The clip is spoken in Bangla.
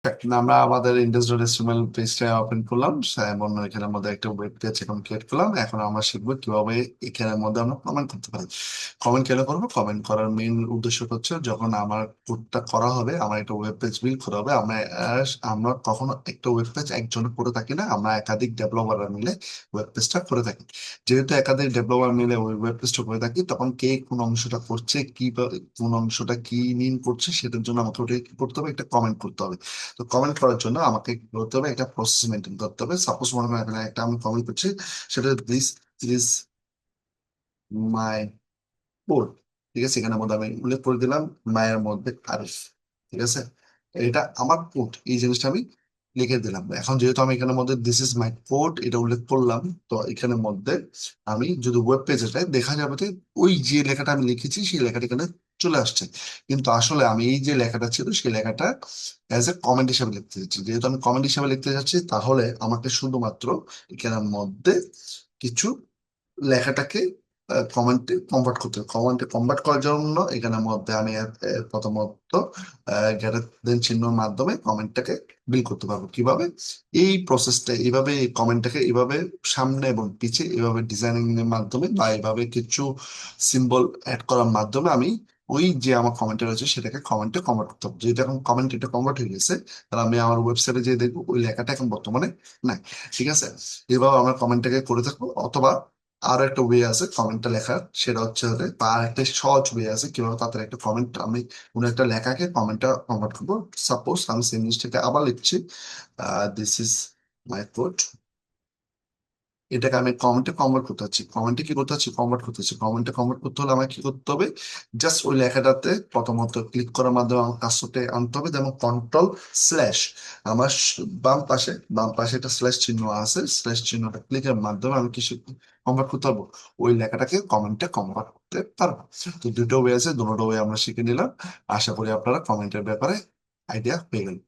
আমরা আমাদের ইন্ডেক্স.html পেজটা ওপেন করলাম, এবং এখানের মধ্যে একটা ওয়েব পেজ এখন ক্রিয়েট করলাম। এখন আমরা শিখবো কিভাবে এখানের মধ্যে আমরা কমেন্ট করতে পারি। কমেন্ট কেন করবো? কমেন্ট করার মেইন উদ্দেশ্য হচ্ছে যখন আমার কোডটা করা হবে, আমার একটা ওয়েব পেজ বিল্ড করা হবে। আমরা কখনো একটা ওয়েব পেজ একজনে করে থাকি না, আমরা একাধিক ডেভেলপার মিলে ওয়েব পেজটা করে থাকি। যেহেতু একাধিক ডেভেলপার মিলে ওই ওয়েব পেজটা করে থাকি, তখন কে কোন অংশটা করছে, কোন অংশটা কি মিন করছে, সেটার জন্য আমাকে ওটা কি করতে হবে, একটা কমেন্ট করতে হবে। তো কমেন্ট করার জন্য আমাকে কি করতে হবে, একটা প্রসেস মেনটেন করতে হবে। সাপোজ মনে করেন এখানে একটা আমি কমেন্ট করছি, সেটা দিস ইজ মাই কোড। ঠিক আছে, এখানের মধ্যে আমি উল্লেখ করে দিলাম মায়ের মধ্যে আরিফ। ঠিক আছে, এটা আমার কোড, এই জিনিসটা আমি লিখে দিলাম। এখন যেহেতু আমি এখানের মধ্যে দিস ইজ মাই কোড এটা উল্লেখ করলাম, তো এখানের মধ্যে আমি যদি ওয়েব পেজে যাই দেখা যাবে যে ওই যে লেখাটা আমি লিখেছি সেই লেখাটা এখানে চলে আসছে। কিন্তু আসলে আমি এই যে লেখাটা ছিল সেই লেখাটা অ্যাজ এ কমেন্ট হিসাবে লিখতে যাচ্ছি। যেহেতু আমি কমেন্ট হিসাবে লিখতে যাচ্ছি, তাহলে আমাকে শুধুমাত্র এখানের মধ্যে কিছু লেখাটাকে কমেন্টে কনভার্ট করতে হবে। কমেন্টে কনভার্ট করার জন্য এখানের মধ্যে আমি প্রথমত গ্রেটার দেন চিহ্নের মাধ্যমে কমেন্টটাকে বিল করতে পারবো। কিভাবে? এই প্রসেসটা এইভাবে, এই কমেন্টটাকে এইভাবে সামনে এবং পিছে এইভাবে ডিজাইনিং এর মাধ্যমে বা এইভাবে কিছু সিম্বল অ্যাড করার মাধ্যমে আমি ওই যে আমার কমেন্টে রয়েছে সেটাকে কমেন্টে কনভার্ট করতে হবে। যেহেতু এখন কমেন্ট এটা কনভার্ট হয়ে গেছে, তাহলে আমি আমার ওয়েবসাইটে যে দেখবো ওই লেখাটা এখন বর্তমানে নাই। ঠিক আছে, এভাবে আমরা কমেন্টটাকে করে থাকবো। অথবা আর একটা ওয়ে আছে কমেন্টটা লেখার, সেটা হচ্ছে বা আর একটা সহজ ওয়ে আছে কিভাবে তাদের একটা কমেন্ট আমি কোনো একটা লেখাকে কমেন্টটা কনভার্ট করবো। সাপোজ আমি সেম জিনিসটাকে আবার লিখছি, দিস ইজ মাই কোড। এটাকে আমি কমেন্টে কনভার্ট করতে হচ্ছে, কমেন্টে কি করতে হচ্ছে, কনভার্ট করতে হচ্ছে। কমেন্টে কনভার্ট করতে হলে আমাকে কি করতে হবে, জাস্ট ওই লেখাটাতে প্রথমত ক্লিক করার মাধ্যমে আমার কাজটাতে আনতে হবে, যেমন কন্ট্রোল স্ল্যাশ। আমার বাম পাশে একটা স্ল্যাশ চিহ্ন আছে, স্ল্যাশ চিহ্নটা ক্লিকের মাধ্যমে আমি কিছু কনভার্ট করতে পারবো, ওই লেখাটাকে কমেন্টে কনভার্ট করতে পারবো। তো দুটো ওয়ে আছে, দুটো ওয়ে আমরা শিখে নিলাম। আশা করি আপনারা কমেন্টের ব্যাপারে আইডিয়া পেয়ে গেলেন।